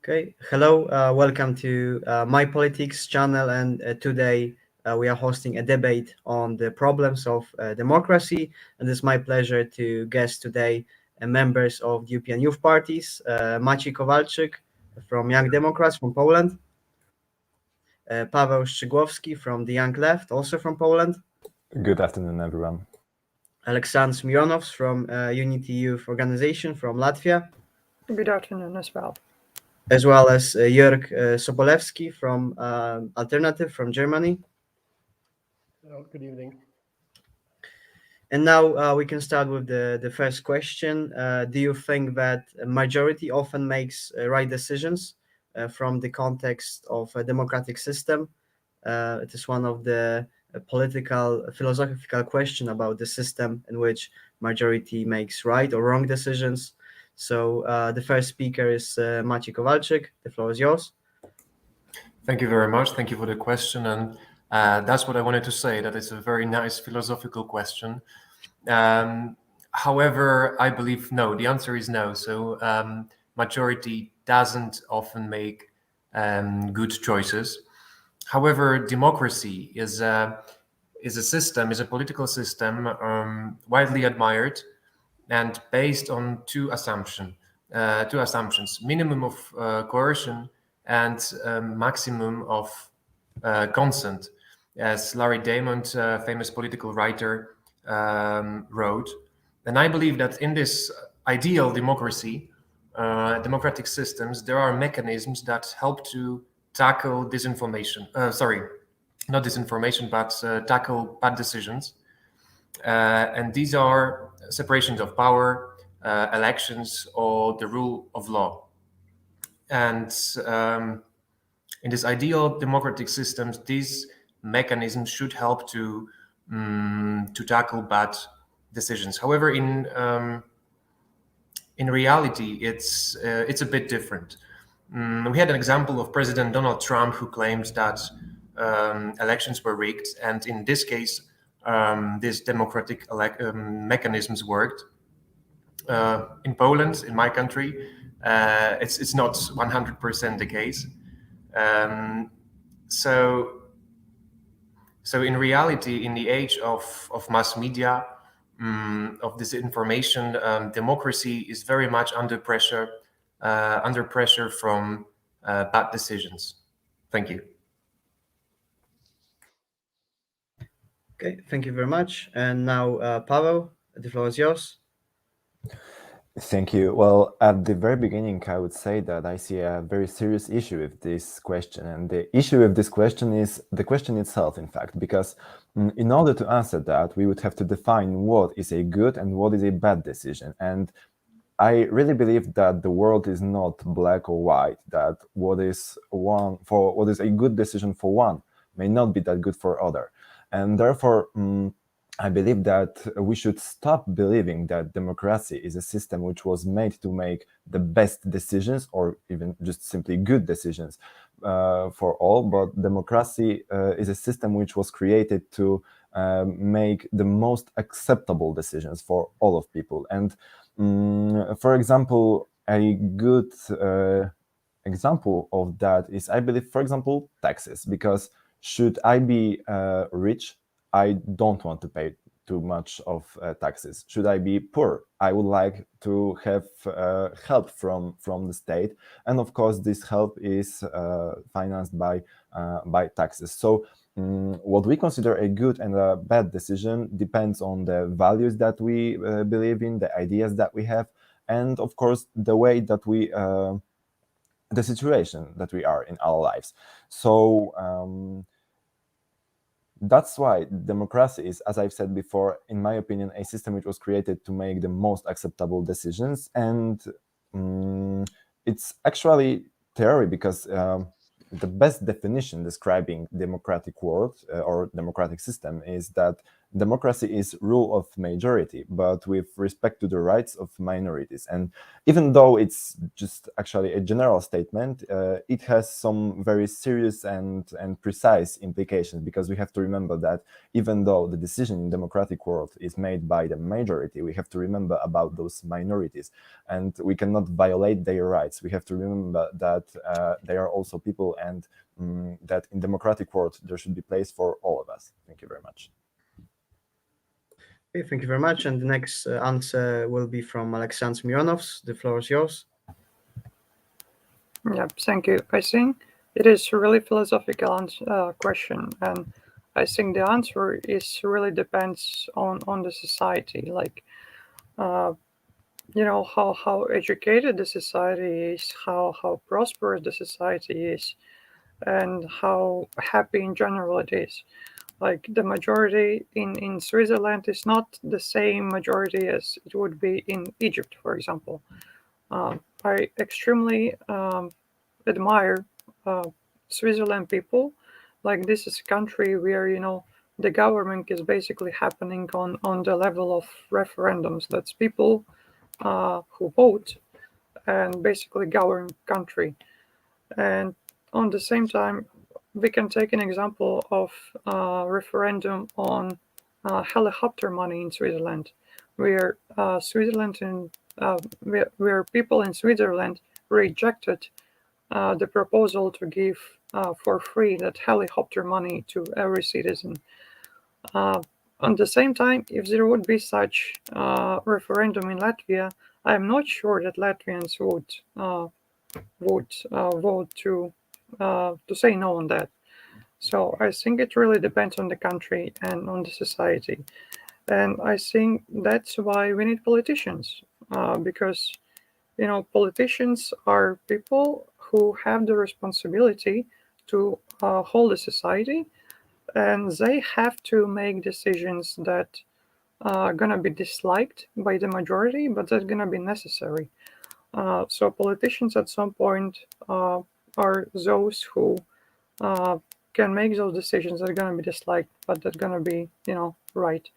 Okay, hello, welcome to myPolitics channel, and today we are hosting a debate on the problems of democracy, and it's my pleasure to guest today members of the European Youth Parties, Maciej Kowalczyk from Young Democrats from Poland, Paweł Szczygłowski from the Young Left, also from Poland, Good afternoon, everyone. Aleksandr Marinos from Unity Youth Organization from Latvia. Good afternoon as well. As well as Jörg Sobolewski from Alternative from Germany. Hello, good evening. And now we can start with the first question. Do you think that a majority often makes right decisions from the context of a democratic system? It is one of the political, philosophical question about the system in which majority makes right or wrong decisions. So the first speaker is Maciej Kowalczyk. The floor is yours. Thank you very much. Thank you for the question. And that's what I wanted to say, that it's a very nice philosophical question. However, I believe no, the answer is no. So majority doesn't often make good choices. However, democracy is a system, is a political system widely admired and based on two assumptions: minimum of coercion and maximum of consent, as Larry Diamond, famous political writer, wrote. And I believe that in this ideal democracy, democratic systems, there are mechanisms that help to tackle disinformation. Not disinformation, but tackle bad decisions. And these are separations of power, elections, or the rule of law. And in this ideal democratic systems, these mechanisms should help to tackle bad decisions. However, in reality, it's a bit different. We had an example of President Donald Trump, who claimed that elections were rigged, and in this case, these democratic mechanisms worked. In Poland, in my country, it's not 100% the case. So in reality, in the age of mass media, of disinformation, democracy is very much under pressure from bad decisions. Thank you. Okay, thank you very much. And now, Paweł, the floor is yours. Thank you. Well, at the very beginning, I would say that I see a very serious issue with this question. And the issue with this question is the question itself, in fact, because in order to answer that, we would have to define what is a good and what is a bad decision. And I really believe that the world is not black or white, that what is a good decision for one may not be that good for other. And therefore, I believe that we should stop believing that democracy is a system which was made to make the best decisions or even just simply good decisions for all, but democracy is a system which was created to make the most acceptable decisions for all of people. And for example, a good example of that is, I believe, for example, taxes, because should I be rich, I don't want to pay too much of taxes. Should I be poor, I would like to have help from the state, and of course this help is financed by taxes. So what we consider a good and a bad decision depends on the values that we believe in, the ideas that we have, and of course the way that we the situation that we are in our lives. So that's why democracy is, as I've said before, in my opinion, a system which was created to make the most acceptable decisions. And it's actually theory, because the best definition describing democratic world or democratic system is that democracy is rule of majority, but with respect to the rights of minorities. And even though it's just actually a general statement, it has some very serious and precise implications, because we have to remember that even though the decision in democratic world is made by the majority, we have to remember about those minorities, and we cannot violate their rights. We have to remember that they are also people, and that in democratic world there should be place for all of us. Thank you very much. Okay, thank you very much. And the next answer will be from Alexander Mironovs. The floor is yours. Yeah, thank you. I think it is a really philosophical question, and I think the answer is really depends on the society. Like, how educated the society is, how prosperous the society is, and how happy in general it is. Like, the majority in Switzerland is not the same majority as it would be in Egypt, for example. I extremely admire Switzerland people. Like, this is a country where, the government is basically happening on the level of referendums. That's people who vote and basically govern country. And on the same time, we can take an example of referendum on helicopter money in Switzerland, where where people in Switzerland rejected the proposal to give for free that helicopter money to every citizen. At the same time, if there would be such referendum in Latvia, I'm not sure that Latvians would vote to say no on that. So I think it really depends on the country and on the society. And I think that's why we need politicians, because, politicians are people who have the responsibility to hold the society, and they have to make decisions that are going to be disliked by the majority, but that's going to be necessary. So politicians at some point are those who can make those decisions that are going to be disliked, but that's going to be, right.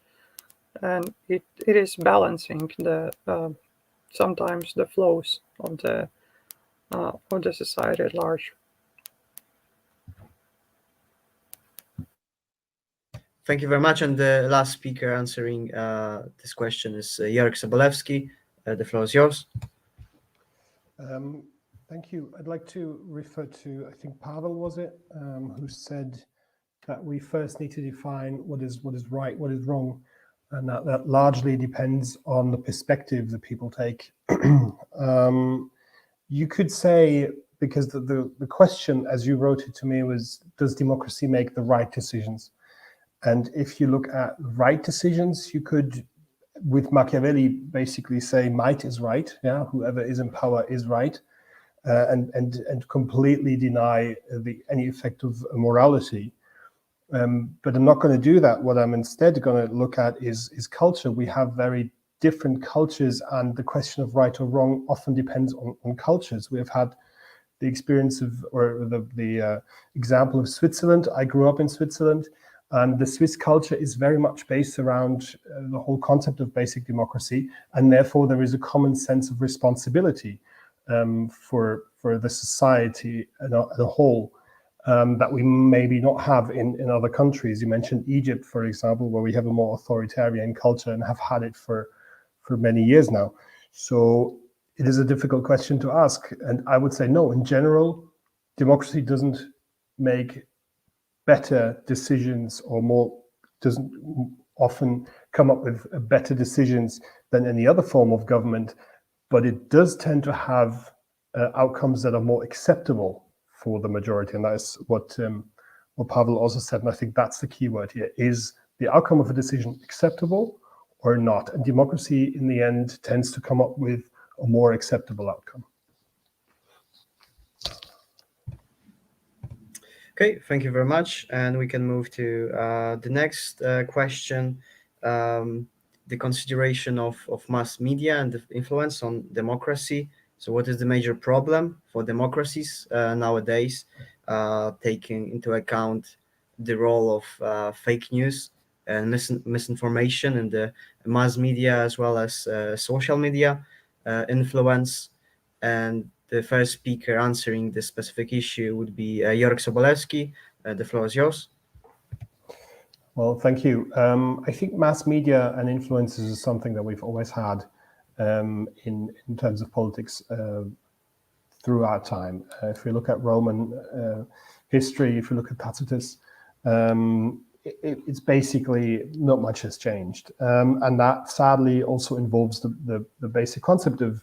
And it is balancing the sometimes the flows of the society at large. Thank you very much. And the last speaker answering this question is Jörg Sobolewski. The floor is yours. Thank you. I'd like to refer to, I think Pavel was it, who said that we first need to define what is right, what is wrong, and that largely depends on the perspective that people take. You could say, because the question, as you wrote it to me, was, does democracy make the right decisions? And if you look at right decisions, you could, with Machiavelli, basically say might is right. Yeah, whoever is in power is right, and completely deny any effect of morality. But I'm not going to do that. What I'm instead going to look at is culture. We have very different cultures, and the question of right or wrong often depends on cultures. We have had the experience of, or the example of Switzerland. I grew up in Switzerland, and the Swiss culture is very much based around the whole concept of basic democracy, and therefore there is a common sense of responsibility for the society as a whole. That we maybe not have in other countries. You mentioned Egypt, for example, where we have a more authoritarian culture and have had it for many years now. So it is a difficult question to ask. And I would say no, in general, democracy doesn't make better decisions doesn't often come up with better decisions than any other form of government, but it does tend to have outcomes that are more acceptable for the majority, and that is what Pavel also said, and I think that's the key word here. Is the outcome of a decision acceptable or not? And democracy, in the end, tends to come up with a more acceptable outcome. Okay, thank you very much. And we can move to the next question, the consideration of mass media and the influence on democracy. So what is the major problem for democracies nowadays, taking into account the role of fake news and misinformation in the mass media as well as social media influence. And the first speaker answering this specific issue would be Jörg Sobolewski. The floor is yours. Well, thank you. I think mass media and influences is something that we've always had in terms of politics throughout time. If we look at Roman history, if you look at Tacitus, it's basically not much has changed. And that sadly also involves the basic concept of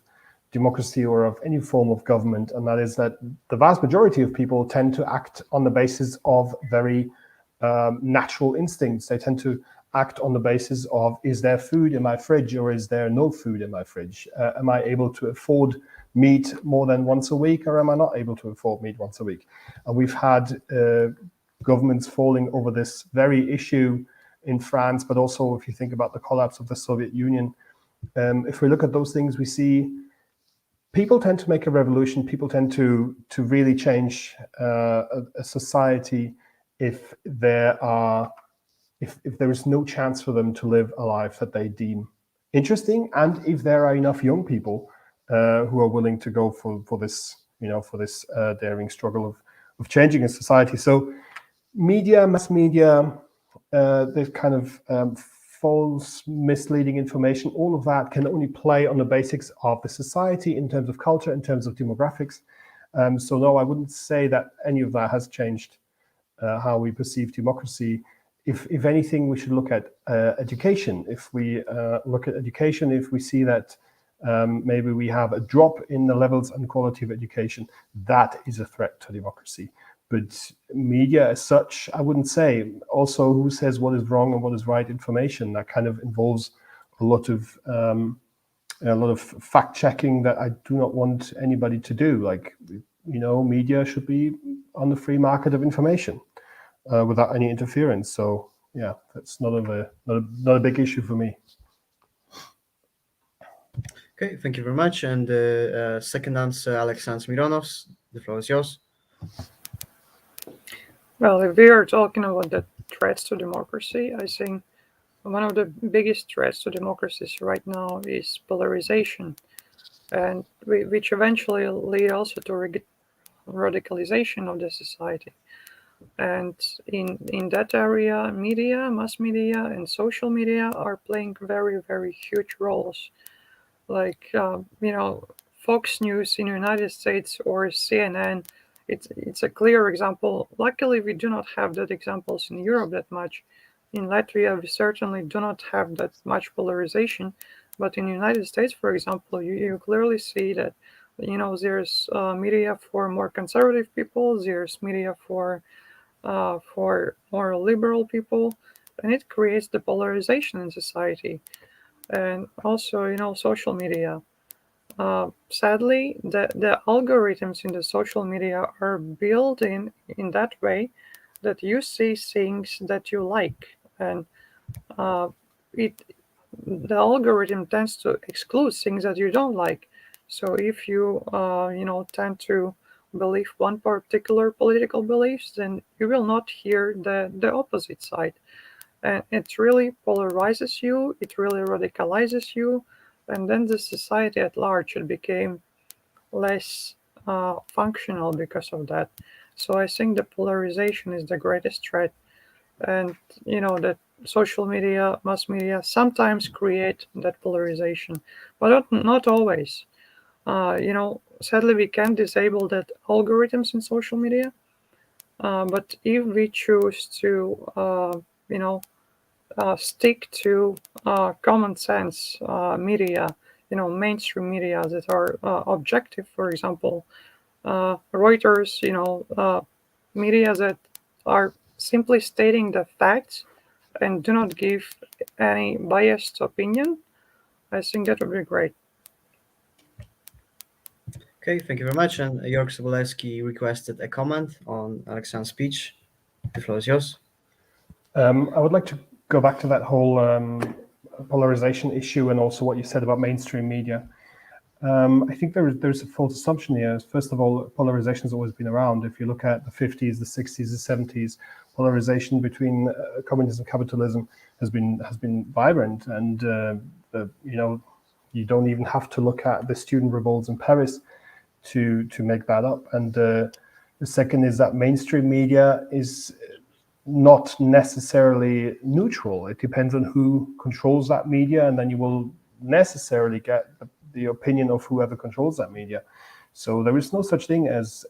democracy or of any form of government, and that is that the vast majority of people tend to act on the basis of very natural instincts. They tend to act on the basis of, is there food in my fridge or is there no food in my fridge? Am I able to afford meat more than once a week, or am I not able to afford meat once a week? And we've had governments falling over this very issue in France, but also if you think about the collapse of the Soviet Union, if we look at those things, we see people tend to make a revolution. People tend to really change a society if there is no chance for them to live a life that they deem interesting, and if there are enough young people who are willing to go for this, for this daring struggle of changing a society. So, mass media, this kind of false, misleading information, all of that can only play on the basics of the society in terms of culture, in terms of demographics. So no, I wouldn't say that any of that has changed how we perceive democracy. If anything, we should look at education. If we look at education, if we see that maybe we have a drop in the levels and quality of education, that is a threat to democracy. But media as such, I wouldn't say. Also, who says what is wrong and what is right information? That kind of involves a lot of fact checking that I do not want anybody to do. Like, media should be on the free market of information without any interference. So yeah, that's not a big issue for me. Okay, thank you very much. And the second answer, Alexander Marinos, the floor is yours. Well, if we are talking about the threats to democracy, I think one of the biggest threats to democracies right now is polarization, and which eventually lead also to radicalization of the society. And in that area, media, mass media, and social media are playing very, very huge roles. Like, Fox News in the United States or CNN, it's a clear example. Luckily, we do not have that examples in Europe that much. In Latvia, we certainly do not have that much polarization. But in the United States, for example, you clearly see that, there's media for more conservative people, there's media for more liberal people, and it creates the polarization in society. And also, social media. Sadly, the algorithms in the social media are built in that way that you see things that you like, and the algorithm tends to exclude things that you don't like. So if you tend to believe one particular political beliefs, then you will not hear the opposite side. And it really polarizes you, it really radicalizes you, and then the society at large, it became less functional because of that. So I think the polarization is the greatest threat. And, that social media, mass media sometimes create that polarization, but not always. Sadly, we can disable that algorithms in social media. But if we choose to, stick to common sense media, mainstream media that are objective, for example, Reuters, media that are simply stating the facts and do not give any biased opinion, I think that would be great. Okay, thank you very much. And Jörg Sobolewski requested a comment on Alexander's speech. The floor is yours. I would like to go back to that whole polarization issue and also what you said about mainstream media. I think there's a false assumption here. First of all, polarization has always been around. If you look at the 50s, the 60s, the 70s, polarization between communism and capitalism has been vibrant, and you don't even have to look at the student revolts in Paris to make that up. And the second is that mainstream media is not necessarily neutral. It depends on who controls that media, and then you will necessarily get the opinion of whoever controls that media. So there is no such thing as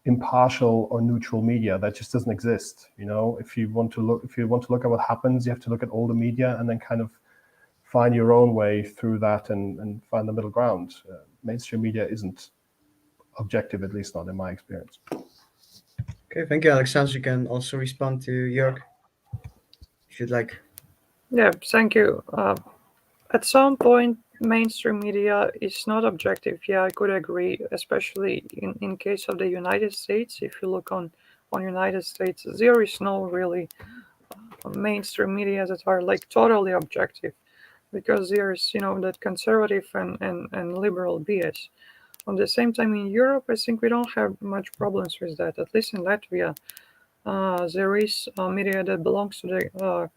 impartial or neutral media. That just doesn't exist. If you want to look at what happens, you have to look at all the media and then kind of find your own way through that and find the middle ground. Mainstream media isn't objective, at least not in my experience. Okay, thank you, Alexander. You can also respond to Jörg if you'd like. Yeah, thank you. At some point, mainstream media is not objective. Yeah, I could agree, especially in case of the United States. If you look on United States, there is no really mainstream media that are like totally objective, because there's that conservative and liberal BS. At the same time, in Europe, I think we don't have much problems with that. At least in Latvia, there is media that belongs to the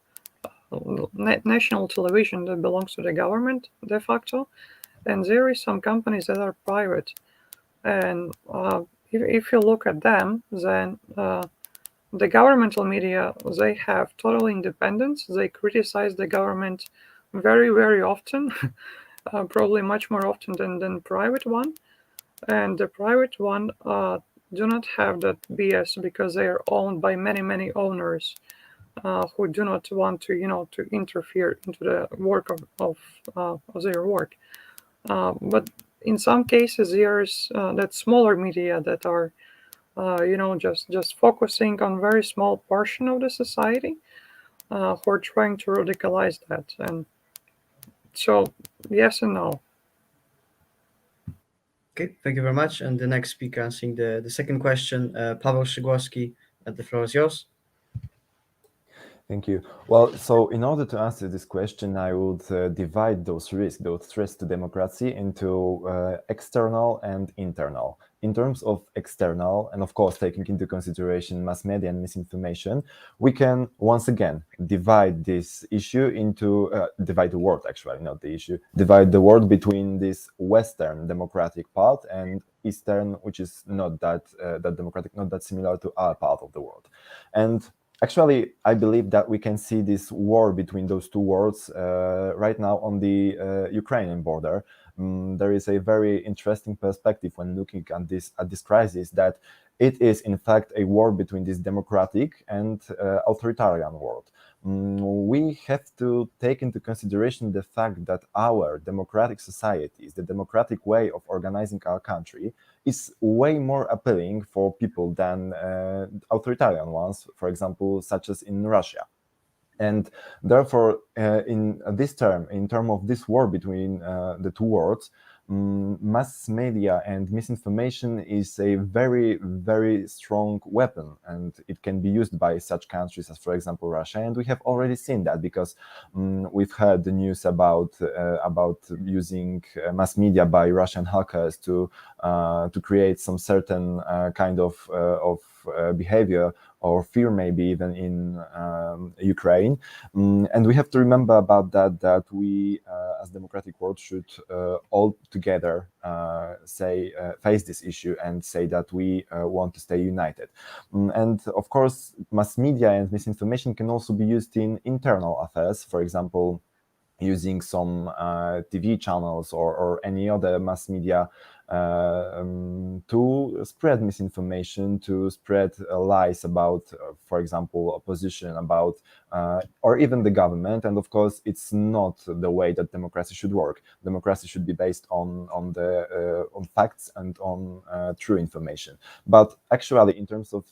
national television that belongs to the government de facto, and there is some companies that are private. And if you look at them, then the governmental media, they have total independence. They criticize the government very, very often, probably much more often than private one. And the private one do not have that BS because they are owned by many owners who do not want to interfere into the work of their work. But in some cases, there's that smaller media that are just focusing on very small portion of the society who are trying to radicalize that. And so yes and no. Okay, thank you very much. And the next speaker answering the second question, Paweł Szygłowski, the floor is yours. Thank you. Well, so in order to answer this question, I would divide those risks, those threats to democracy into external and internal. In terms of external, and of course taking into consideration mass media and misinformation, we can once again divide this issue into, divide the world actually, not the issue, divide the world between this Western democratic part and Eastern, which is not that democratic, not that similar to our part of the world. And actually, I believe that we can see this war between those two worlds right now on the Ukrainian border. There is a very interesting perspective when looking at this crisis, that it is in fact a war between this democratic and authoritarian world. We have to take into consideration the fact that our democratic societies, the democratic way of organizing our country, is way more appealing for people than authoritarian ones, for example, such as in Russia. And therefore, in terms of this war between the two worlds, mass media and misinformation is a very, very strong weapon, and it can be used by such countries as, for example, Russia. And we have already seen that, because we've heard the news about using mass media by Russian hackers to create some certain kind of behavior or fear, maybe even in Ukraine. And we have to remember about that we as democratic world should all together face this issue and say that we want to stay united. And of course, mass media and misinformation can also be used in internal affairs, for example, using some TV channels or any other mass media to spread misinformation, to spread lies about, for example, opposition, about or even the government. And of course, it's not the way that democracy should work. Democracy should be based on facts and on true information. But actually, in terms of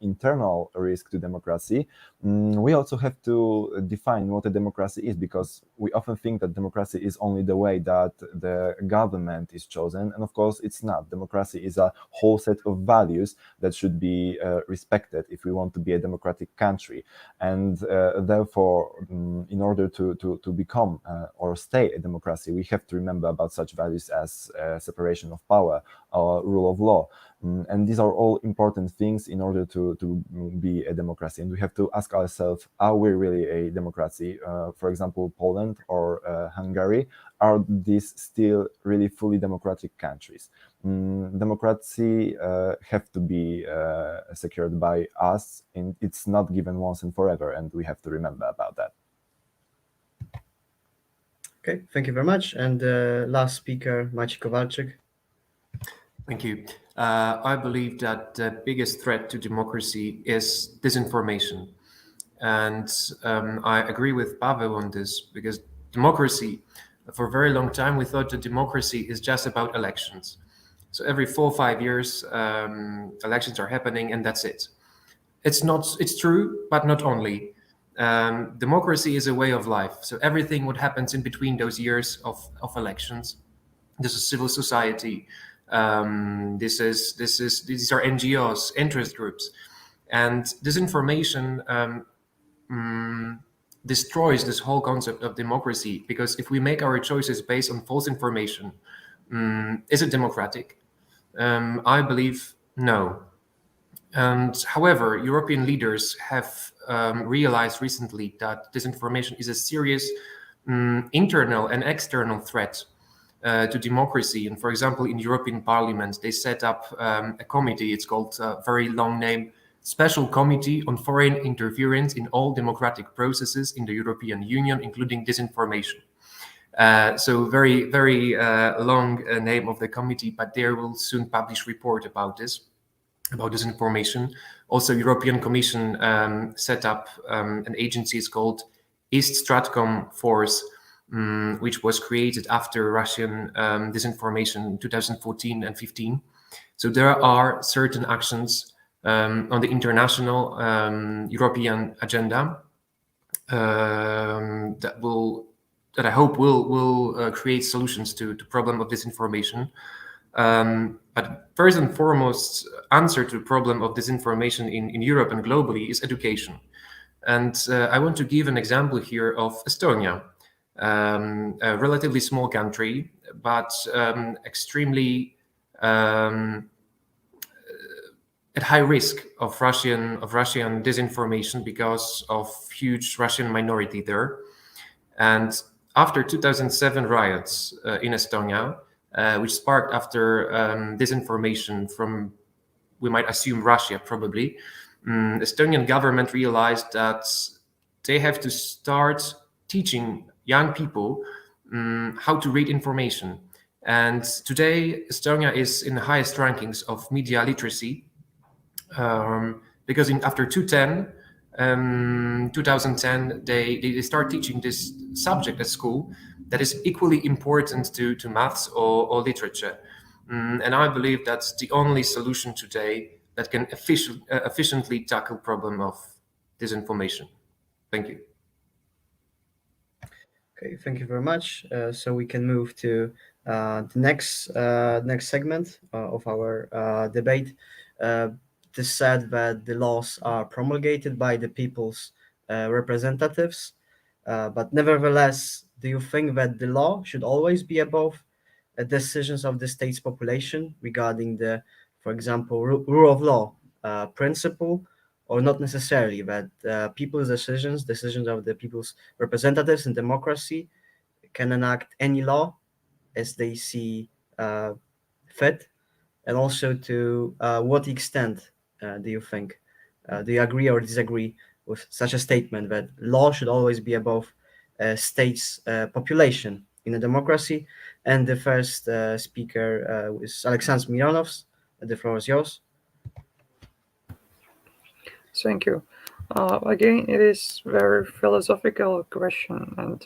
internal risk to democracy, we also have to define what a democracy is, because we often think that democracy is only the way that the government is chosen, and of course it's not. Democracy is a whole set of values that should be respected if we want to be a democratic country, and therefore, in order to become or stay a democracy, we have to remember about such values as separation of power or rule of law. And these are all important things in order to be a democracy. And we have to ask ourselves, are we really a democracy? For example, Poland or Hungary, are these still really fully democratic countries? Democracy have to be secured by us, and it's not given once and forever, and we have to remember about that. Okay, thank you very much. And last speaker, Maciej Kowalczyk. Thank you. I believe that the biggest threat to democracy is disinformation. And I agree with Pavel on this, because democracy, for a very long time, we thought that democracy is just about elections. So every 4 or 5 years, elections are happening, and that's it. It's true, but not only. Democracy is a way of life. So everything what happens in between those years of elections, this is civil society. These are NGOs, interest groups, and disinformation destroys this whole concept of democracy, because if we make our choices based on false information, is it democratic? I believe no. And however, European leaders have realized recently that disinformation is a serious internal and external threat to democracy. And for example, in European Parliament, they set up a committee. It's called a very long name, Special Committee on Foreign Interference in All Democratic Processes in the European Union, including disinformation. So very, very long name of the committee, but they will soon publish report about this, about disinformation. Also, European Commission set up an agency. It's called East Stratcom Force, which was created after Russian disinformation in 2014 and 15. So there are certain actions on the international European agenda that I hope will create solutions to the problem of disinformation. But first and foremost, answer to the problem of disinformation in Europe and globally is education. And I want to give an example here of Estonia, a relatively small country, but extremely at high risk of Russian disinformation because of huge Russian minority there. And after 2007 riots in Estonia, which sparked after disinformation from, we might assume, Russia probably, Estonian government realized that they have to start teaching young people how to read information. And today, Estonia is in the highest rankings of media literacy, because after 2010, they start teaching this subject at school that is equally important to maths or literature. And I believe that's the only solution today that can efficiently tackle problem of disinformation. Thank you. Okay, thank you very much. So we can move to the next segment of our debate. This said that the laws are promulgated by the people's representatives, but nevertheless, do you think that the law should always be above decisions of the state's population regarding the, for example, rule of law principle, or not necessarily, that people's decisions of the people's representatives in democracy can enact any law as they see fit? And also, to what extent do you think, do you agree or disagree with such a statement that law should always be above state's population in a democracy? And the first speaker is Alexander Marinos. The floor is yours. Thank you. Again, it is very philosophical question, and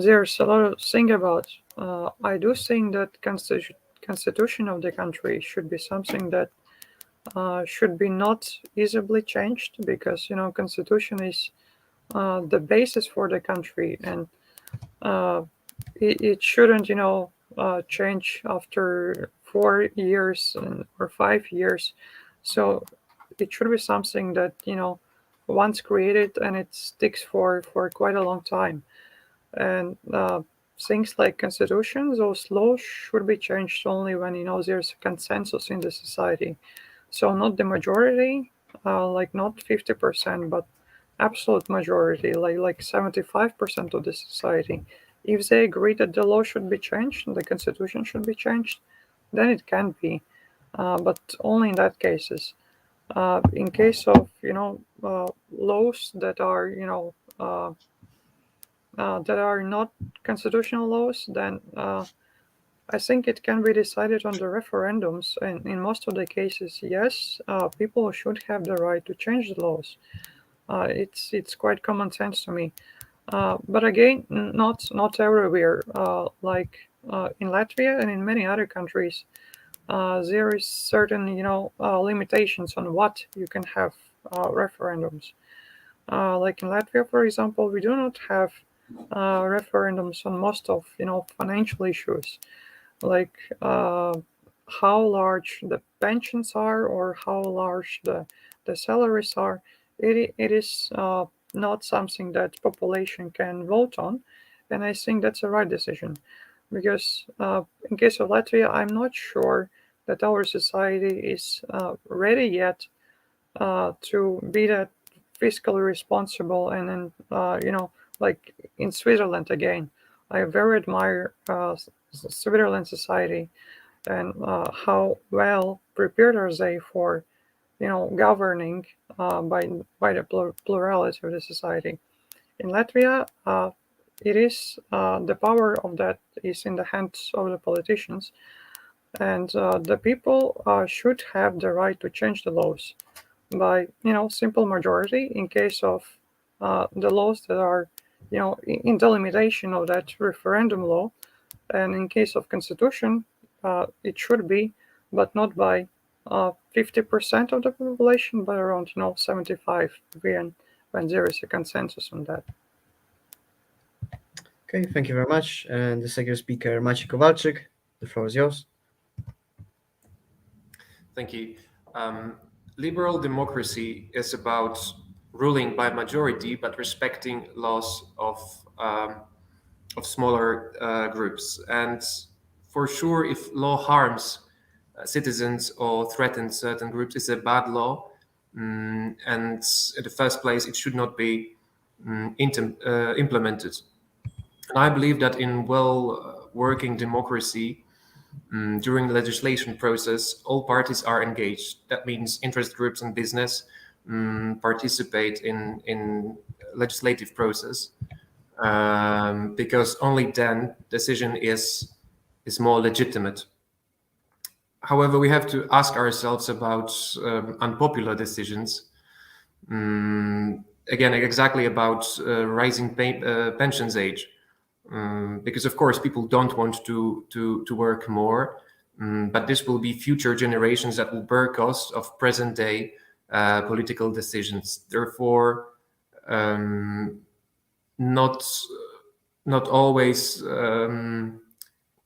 there's a lot of thing about. I do think that constitution of the country should be something that should be not easily changed, because constitution is the basis for the country, and it shouldn't, change after 4 years or 5 years. So it should be something that, once created and it sticks for quite a long time. And things like constitutions, those laws should be changed only when, there's a consensus in the society. So not the majority, like not 50%, but absolute majority, like 75% of the society. If they agree that the law should be changed, the constitution should be changed, then it can be, but only in that cases. In case of laws that are that are not constitutional laws, then I think it can be decided on the referendums. And in most of the cases, yes, people should have the right to change the laws. It's quite common sense to me. But again, not everywhere. Like in Latvia and in many other countries, there is certain limitations on what you can have referendums. Like in Latvia, for example, we do not have referendums on most of financial issues, like how large the pensions are or how large the salaries are. It is not something that population can vote on, and I think that's a right decision, because in case of Latvia, I'm not sure that our society is ready yet to be that fiscally responsible. And then like in Switzerland again, I very admire Switzerland society and how well prepared are they for governing by the plurality of the society. In Latvia, it is the power of that is in the hands of the politicians, and the people should have the right to change the laws by simple majority in case of the laws that are in the limitation of that referendum law, and in case of constitution it should be, but not by 50% of the population, but around 75 when there is a consensus on that. Okay, thank you very much. And the second speaker, Maciej Kowalczyk, the floor is yours. Thank you. Liberal democracy is about ruling by majority, but respecting laws of smaller groups. And for sure, if law harms citizens or threatens certain groups, it's a bad law. And in the first place, it should not be implemented. And I believe that in well-working democracy, during the legislation process, all parties are engaged. That means interest groups and business participate in legislative process, because only then decision is more legitimate. However, we have to ask ourselves about unpopular decisions. Again, exactly about rising pensions age. Because of course people don't want to work more, but this will be future generations that will bear costs of present day political decisions. Therefore, not always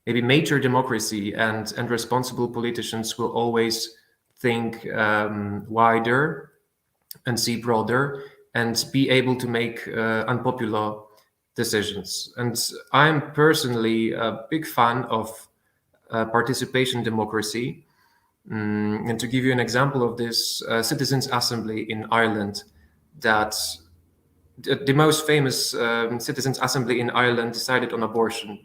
maybe major democracy and responsible politicians will always think wider and see broader and be able to make unpopular decisions. And I'm personally a big fan of participation democracy. And to give you an example of this, Citizens' Assembly in Ireland, that the most famous Citizens' Assembly in Ireland decided on abortion.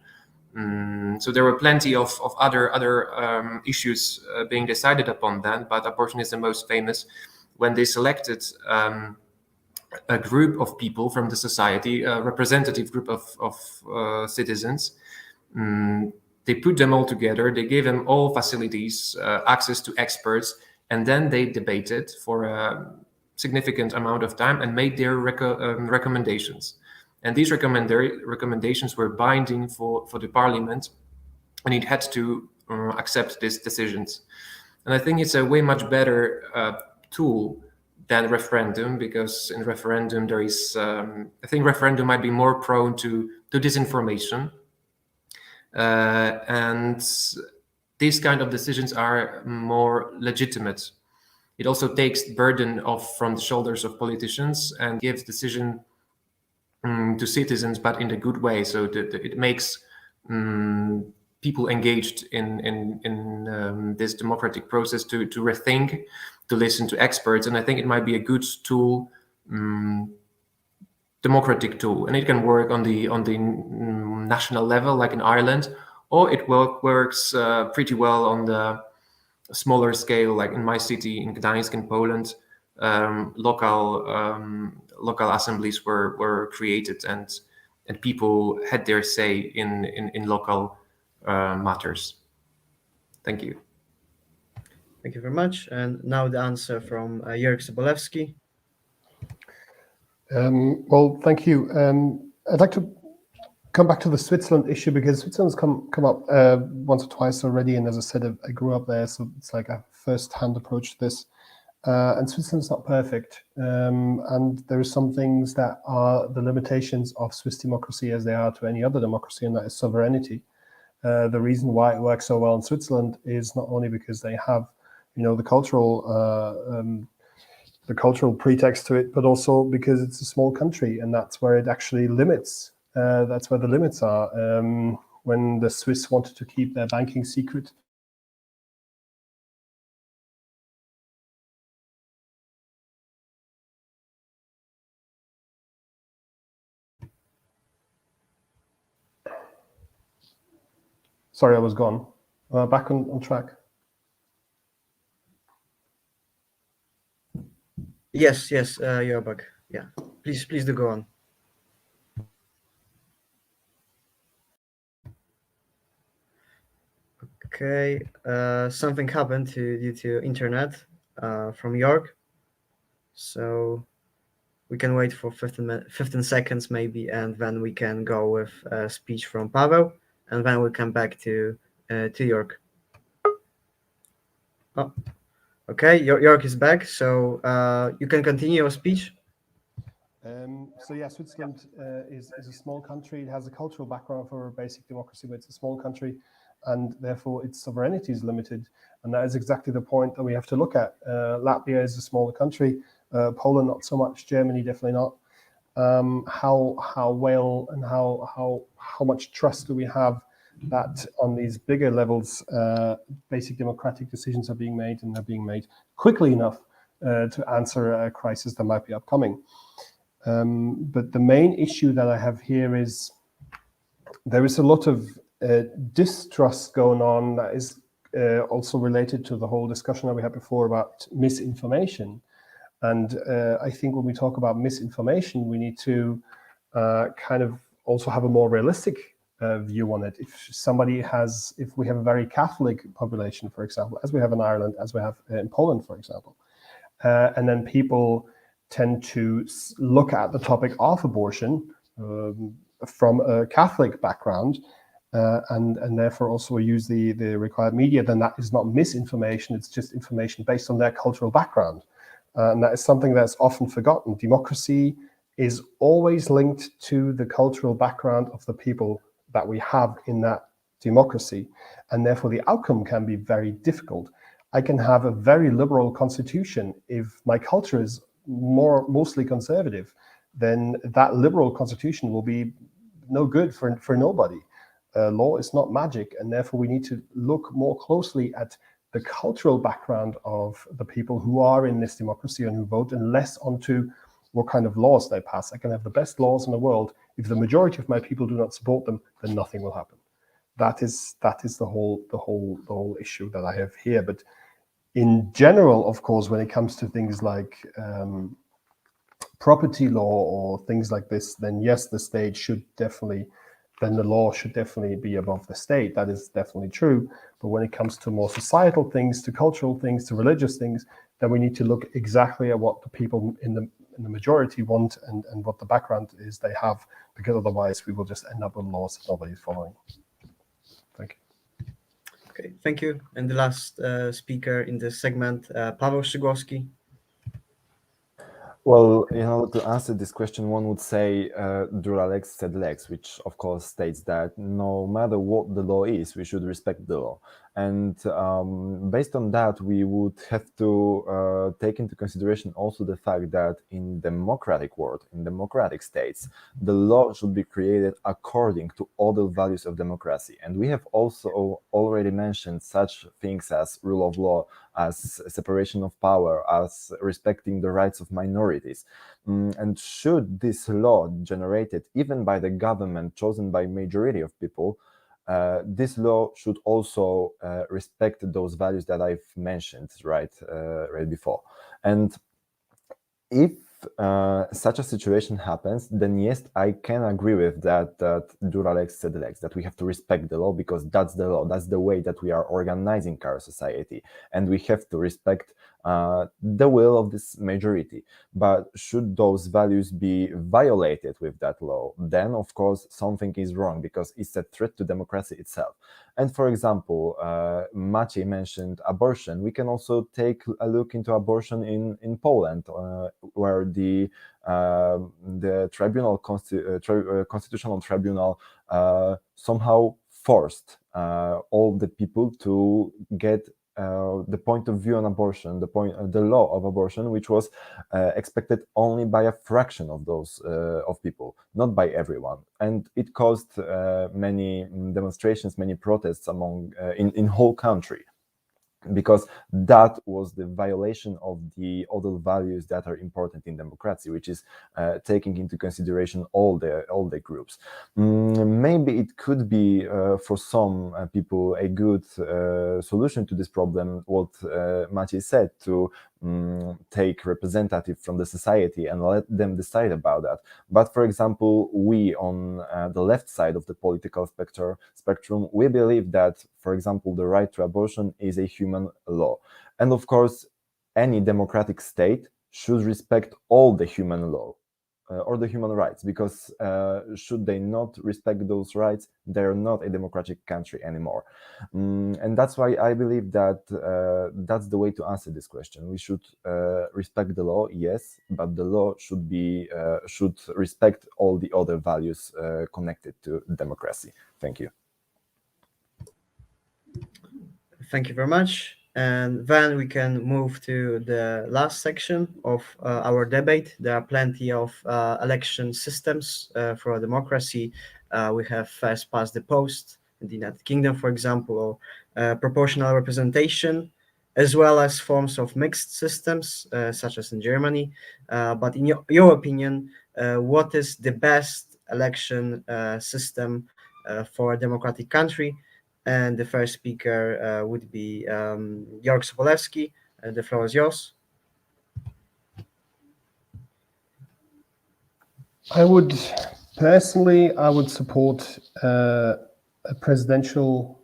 So there were plenty of other issues being decided upon then, but abortion is the most famous. When they selected a group of people from the society, a representative group of citizens, they put them all together, they gave them all facilities, access to experts, and then they debated for a significant amount of time and made their recommendations. And these recommendations were binding for the parliament, and it had to accept these decisions. And I think it's a way much better tool than referendum, because in referendum there is, I think referendum might be more prone to disinformation. And these kind of decisions are more legitimate. It also takes the burden off from the shoulders of politicians and gives decision to citizens, but in a good way. So it makes people engaged in this democratic process to rethink, to listen to experts. And I think it might be a good tool, democratic tool, and it can work on the national level, like in Ireland, or it works pretty well on the smaller scale, like in my city, in Gdańsk, in Poland. Local assemblies were created, and people had their say in local matters. Thank you. Thank you very much. And now the answer from Jörg Sobolewski. Well, thank you. I'd like to come back to the Switzerland issue, because Switzerland's come up once or twice already, and as I said, I grew up there, so it's like a first-hand approach to this. And Switzerland's not perfect, and there are some things that are the limitations of Swiss democracy as they are to any other democracy, and that is sovereignty. The reason why it works so well in Switzerland is not only because they have, the cultural pretext to it, but also because it's a small country, and that's where it actually limits. That's where the limits are. When the Swiss wanted to keep their banking secret, sorry, I was gone. Back on track. Yes, you're back. Yeah, please do go on. Okay, something happened due to internet from York, so we can wait for 15 seconds maybe, and then we can go with a speech from Paweł, and then we'll come back to York. Oh, okay, York is back, so you can continue your speech. So yeah, Switzerland is a small country. It has a cultural background for a basic democracy, but it's a small country, and therefore its sovereignty is limited. And that is exactly the point that we have to look at. Latvia is a smaller country, Poland not so much, Germany definitely not. How well and how much trust do we have that on these bigger levels, basic democratic decisions are being made, and they're being made quickly enough to answer a crisis that might be upcoming. But the main issue that I have here is there is a lot of distrust going on that is also related to the whole discussion that we had before about misinformation. And I think when we talk about misinformation, we need to kind of also have a more realistic view on it. If we have a very Catholic population, for example, as we have in Ireland, as we have in Poland, for example, and then people tend to look at the topic of abortion from a Catholic background, and therefore also use the required media, then that is not misinformation, it's just information based on their cultural background. And that is something that's often forgotten. Democracy is always linked to the cultural background of the people that we have in that democracy, and therefore the outcome can be very difficult. I can have a very liberal constitution if my culture is mostly conservative, then that liberal constitution will be no good for nobody. Law is not magic, and therefore we need to look more closely at the cultural background of the people who are in this democracy and who vote, and less onto what kind of laws they pass. I can have the best laws in the world. If the majority of my people do not support them, then nothing will happen. That is the whole issue that I have here. But in general, of course, when it comes to things like property law or things like this, then yes, the state should definitely, then the law should definitely be above the state. That is definitely true. But when it comes to more societal things, to cultural things, to religious things, then we need to look exactly at what the people in the majority want and what the background is they have, because otherwise we will just end up with laws that nobody's following. Thank you. Okay, thank you. And the last speaker in this segment, Paweł Szczygłowski. Well, in order to answer this question, one would say dura lex sed lex, which of course states that no matter what the law is, we should respect the law. And based on that, we would have to take into consideration also the fact that in democratic world, in democratic states, the law should be created according to other values of democracy. And we have also already mentioned such things as rule of law, as separation of power, as respecting the rights of minorities. And should this law generated even by the government chosen by majority of people, this law should also respect those values that I've mentioned right before. And if such a situation happens, then yes, I can agree with that dura lex sed lex, that we have to respect the law because that's the law, that's the way that we are organizing our society, and we have to respect the will of this majority. But should those values be violated with that law, then of course something is wrong because it's a threat to democracy itself. And for example, Maciej mentioned abortion. We can also take a look into abortion in Poland, where the constitutional tribunal somehow forced all the people to get the point of view on abortion, the law of abortion, which was expected only by a fraction of those of people, not by everyone, and it caused many demonstrations, many protests among in whole country, because that was the violation of the other values that are important in democracy, which is taking into consideration all the groups. Maybe it could be for some people a good solution to this problem, what Maciej said, to take representative from the society and let them decide about that. But for example, we on the left side of the political spectrum, we believe that, for example, the right to abortion is a human law. And of course, any democratic state should respect all the human law or the human rights, because should they not respect those rights, they're not a democratic country anymore. And that's why I believe that that's the way to answer this question. We should respect the law, yes, but the law should be should respect all the other values connected to democracy. Thank you. Thank you very much. And then we can move to the last section of our debate. There are plenty of election systems for a democracy. We have first past the post in the United Kingdom, for example, or proportional representation, as well as forms of mixed systems, such as in Germany. But in your opinion, what is the best election system for a democratic country? And the first speaker would be Jörg Sobolewski. The floor is yours. I would support a presidential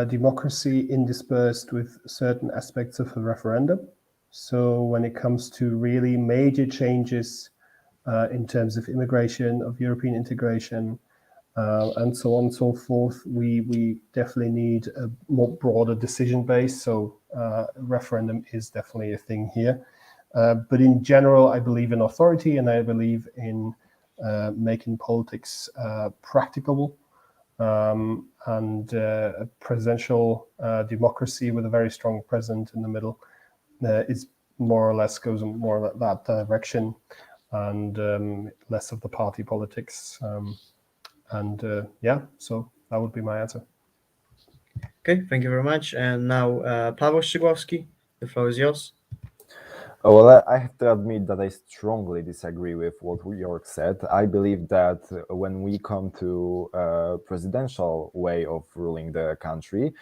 democracy interspersed with certain aspects of a referendum. So when it comes to really major changes in terms of immigration, of European integration, and so on and so forth, we definitely need a more broader decision base. So referendum is definitely a thing here. But in general, I believe in authority, and I believe in making politics practicable. And a presidential democracy with a very strong president in the middle is more or less goes in more that direction, and less of the party politics. Yeah, so that would be my answer. Okay, thank you very much. And now Paweł Szczygłowski, the floor is yours. Well, I have to admit that I strongly disagree with what Jörg said. I believe that when we come to a presidential way of ruling the country,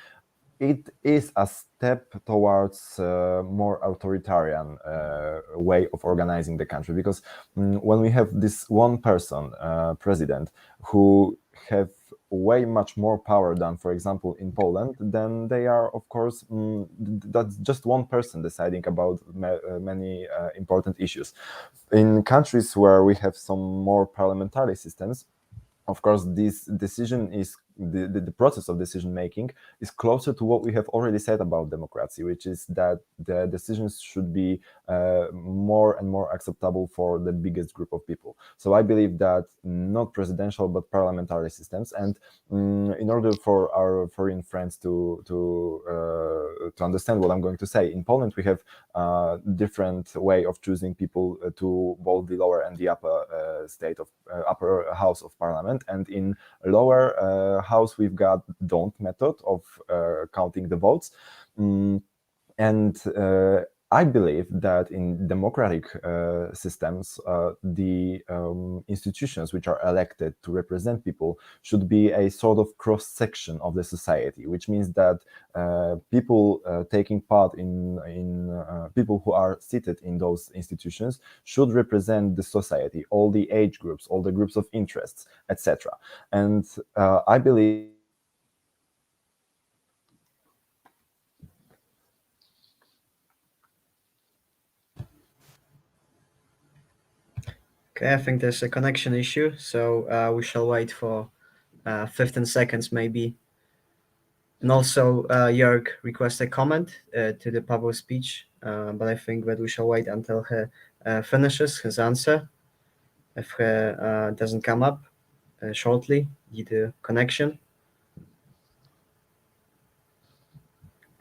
it is a step towards a more authoritarian way of organizing the country, because when we have this one person, president, who have way much more power than, for example, in Poland, then they are, of course, that's just one person deciding about many important issues. In countries where we have some more parliamentary systems, of course, this decision is the process of decision making is closer to what we have already said about democracy, which is that the decisions should be more and more acceptable for the biggest group of people. So I believe that not presidential but parliamentary systems. And in order for our foreign friends to understand what I'm going to say, in Poland we have a different way of choosing people to both the lower and the upper upper house of parliament. And in lower house we've got don't method of counting the votes. And I believe that in democratic systems, the institutions which are elected to represent people should be a sort of cross-section of the society, which means that people taking part in people who are seated in those institutions should represent the society, all the age groups, all the groups of interests, etc. And I believe Okay, I think there's a connection issue, so we shall wait for 15 seconds maybe. And also, Jörg requested a comment to the Pavel speech, but I think that we shall wait until he finishes his answer. If he doesn't come up shortly due to connection.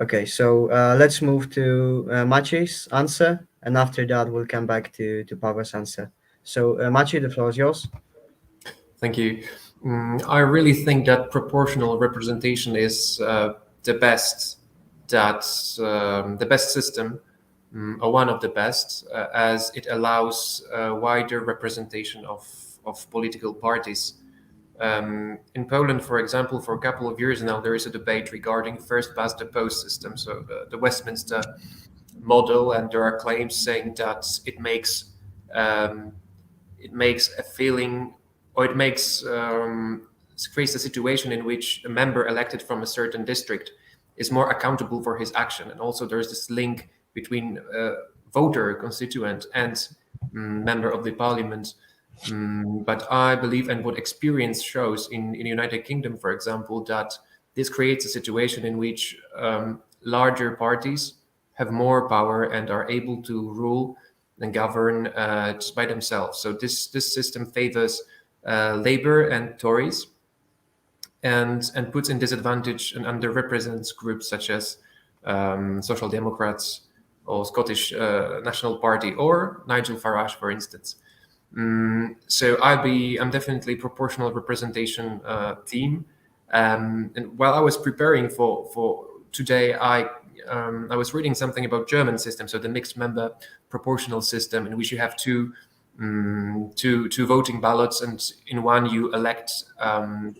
Okay, so let's move to Maciej's answer, and after that we'll come back to Pavel's answer. So, Maciej, the floor is yours. Thank you. I really think that proportional representation is the best system, or one of the best, as it allows wider representation of political parties. In Poland, for example, for a couple of years now, there is a debate regarding first past the post system, so the Westminster model, and there are claims saying that it makes a feeling, or it creates a situation in which a member elected from a certain district is more accountable for his action. And also there's this link between voter, constituent, and member of the parliament. But I believe, and what experience shows in the United Kingdom, for example, that this creates a situation in which larger parties have more power and are able to rule and govern just by themselves. So this system favors Labour and Tories, and puts in disadvantage and underrepresents groups such as Social Democrats or Scottish National Party or Nigel Farage, for instance. So I'm definitely proportional representation team. And while I was preparing for today, I was reading something about German system, so the mixed member proportional system, in which you have two voting ballots, and in one you elect a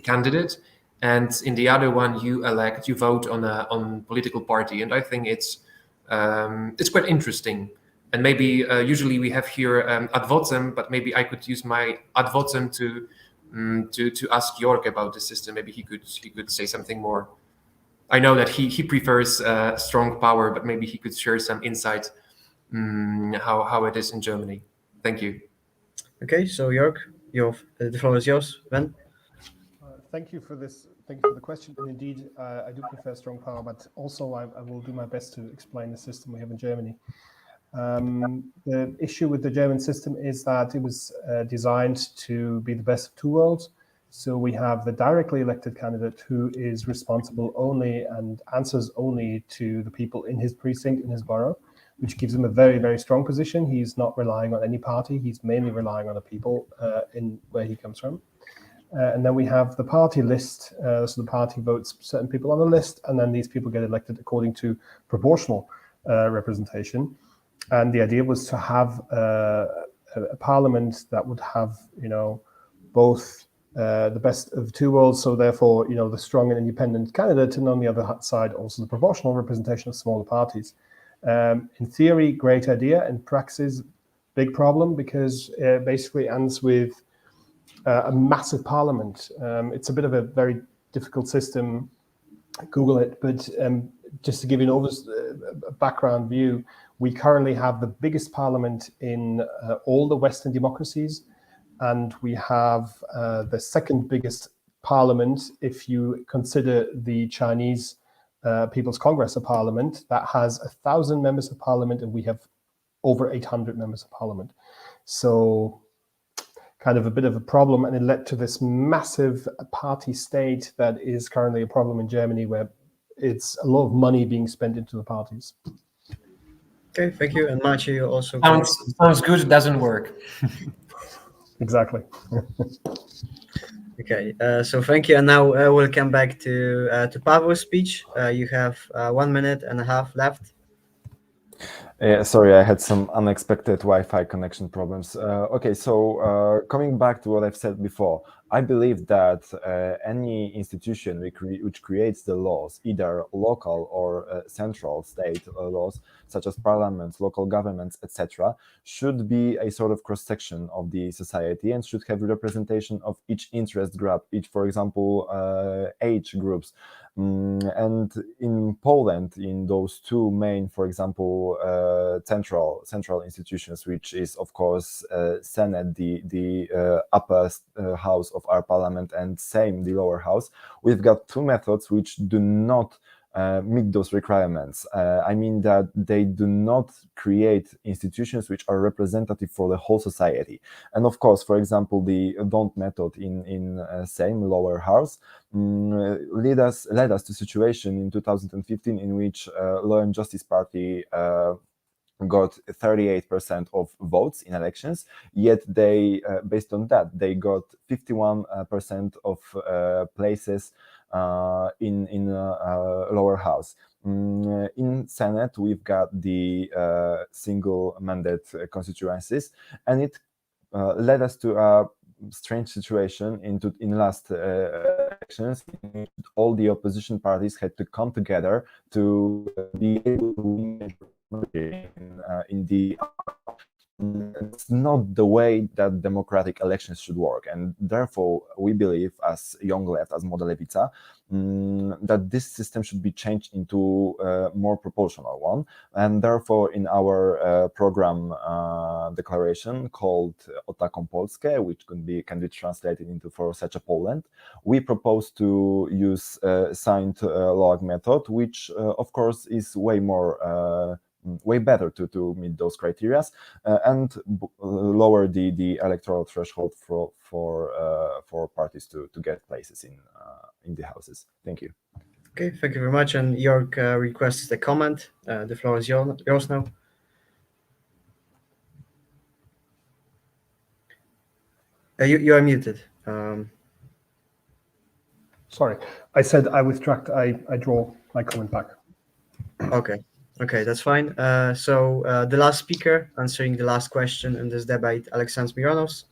candidate, and in the other one you vote on political party. And I think it's quite interesting. And maybe usually we have here ad vocem, but maybe I could use my ad vocem to ask Jörg about the system. Maybe he could say something more. I know that he prefers strong power, but maybe he could share some insight how it is in Germany. Thank you. Okay, so Jörg, the floor is yours. Ben? Thank you for this. Thank you for the question. And indeed, I do prefer strong power, but also I will do my best to explain the system we have in Germany. The issue with the German system is that it was designed to be the best of two worlds. So we have the directly elected candidate who is responsible only and answers only to the people in his precinct, in his borough, which gives him a very, very strong position. He's not relying on any party. He's mainly relying on the people in where he comes from. And then we have the party list. So the party votes certain people on the list, and then these people get elected according to proportional representation. And the idea was to have a parliament that would have, both the best of two worlds. So therefore, the strong and independent candidate, and on the other side, also the proportional representation of smaller parties. In theory, great idea. In praxis, big problem, because it basically ends with a massive parliament. It's a bit of a very difficult system. Google it, but just to give you a background view, we currently have the biggest parliament in all the Western democracies, and we have the second biggest parliament, if you consider the Chinese People's Congress of Parliament, that has 1,000 members of parliament, and we have over 800 members of parliament. So kind of a bit of a problem, and it led to this massive party state that is currently a problem in Germany, where it's a lot of money being spent into the parties. Okay, thank you. And Maciej, you also Sounds good, doesn't work. Exactly. Okay, so thank you. And now we'll come back to Paweł's speech. You have 1 minute and a half left. Sorry, I had some unexpected Wi-Fi connection problems. Okay, so coming back to what I've said before, I believe that any institution which creates the laws, either local or central state laws, such as parliaments, local governments, etc., should be a sort of cross-section of the society and should have representation of each interest group, each, for example, age groups. And in Poland, in those two main, for example, central institutions, which is of course Senate, the upper house of our parliament, and Sejm, the lower house, we've got two methods which do not meet those requirements. I mean that they do not create institutions which are representative for the whole society. And of course, for example, the don't method in Sejm, lower house, led us to a situation in 2015 in which Law and Justice Party got 38% of votes in elections, yet they, based on that, they got 51% of places in lower house. In Senate, we've got the single mandate constituencies, and it led us to a strange situation in last elections, in which all the opposition parties had to come together to be able to win in the. It's not the way that democratic elections should work, and therefore we believe, as Young Left, as Młoda Lewica, that this system should be changed into a more proportional one. And therefore, in our program declaration called O taką Polskę, which can be translated into For Such a Poland, we propose to use signed log method, which of course is way better to meet those criteria, and lower the electoral threshold for parties to get places in the houses. Thank you. Okay, thank you very much. And Jörg requests a comment. The floor is yours now. You are muted. Sorry, I said I retract. I draw my comment back. Okay, that's fine. So the last speaker answering the last question in this debate, Aleksandr Marinos.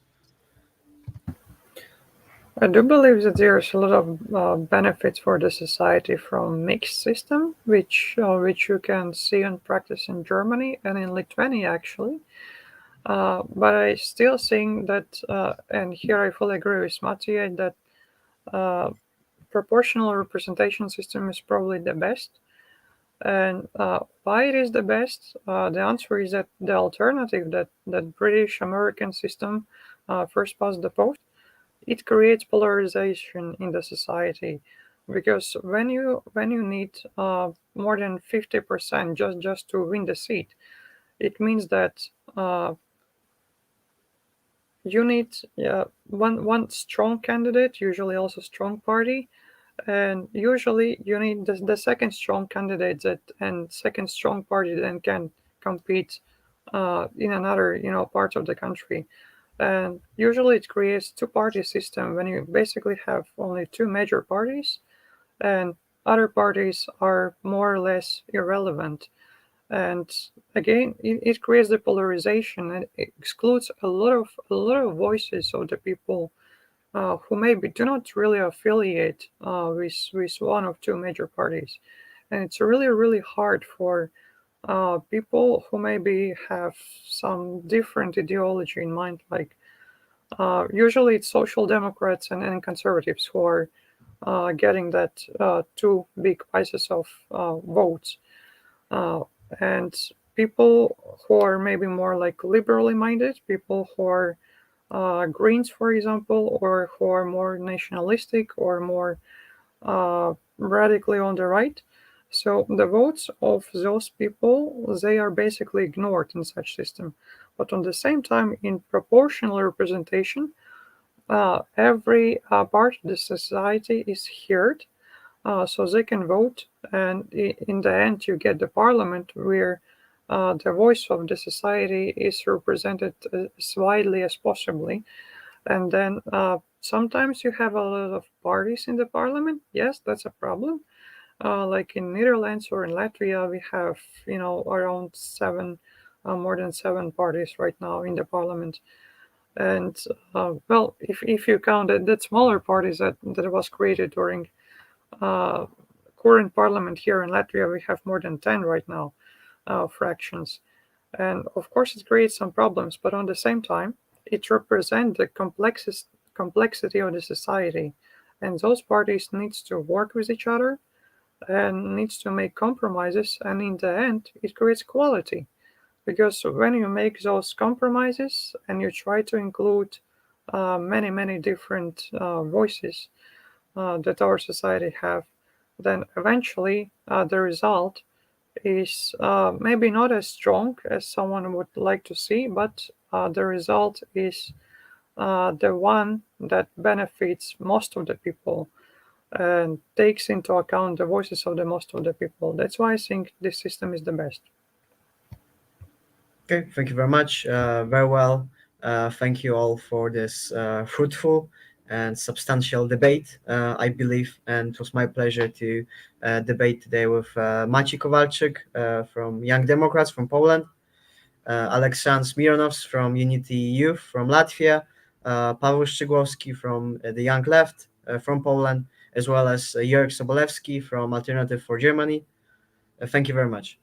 I do believe that there's a lot of benefits for the society from mixed system, which you can see and practice in Germany and in Lithuania actually. But I still think that, and here I fully agree with Maciej, that proportional representation system is probably the best. And why it is the best? The answer is that the alternative, that British American system, first past the post, it creates polarization in the society, because when you need more than 50% just to win the seat, it means that you need one strong candidate, usually also strong party. And usually you need the second strong candidate and second strong party then can compete in another part of the country. And usually it creates two-party system when you basically have only two major parties, and other parties are more or less irrelevant. And again, it creates the polarization and it excludes a lot of voices of the people who maybe do not really affiliate with one of two major parties. And it's really, really hard for people who maybe have some different ideology in mind, like usually it's social democrats and conservatives who are getting that two big pieces of votes. And people who are maybe more like liberally minded, people who are Greens, for example, or who are more nationalistic or more radically on the right. So the votes of those people, they are basically ignored in such system. But on the same time, in proportional representation, every part of the society is heard, so they can vote, and in the end you get the parliament where the voice of the society is represented as widely as possibly. And then sometimes you have a lot of parties in the parliament. Yes, that's a problem. Like in Netherlands or in Latvia, we have around more than 7 parties right now in the parliament. And well, if you count that smaller parties that was created during current parliament here in Latvia, we have more than 10 right now, fractions. And of course, it creates some problems, but on the same time, it represents the complexity of the society. And those parties needs to work with each other and needs to make compromises. And in the end, it creates quality. Because when you make those compromises and you try to include many different voices that our society have, then eventually the result is maybe not as strong as someone would like to see, but the result is the one that benefits most of the people and takes into account the voices of the most of the people. That's why I think this system is the best. Okay, thank you very much. Very well. Thank you all for this fruitful and substantial debate, I believe. And it was my pleasure to debate today with Maciej Kowalczyk from Young Democrats from Poland, Aleksandr Mironovs from Unity Youth from Latvia, Paweł Szczygłowski from the Young Left from Poland, as well as Jörg Sobolewski from Alternative for Germany. Thank you very much.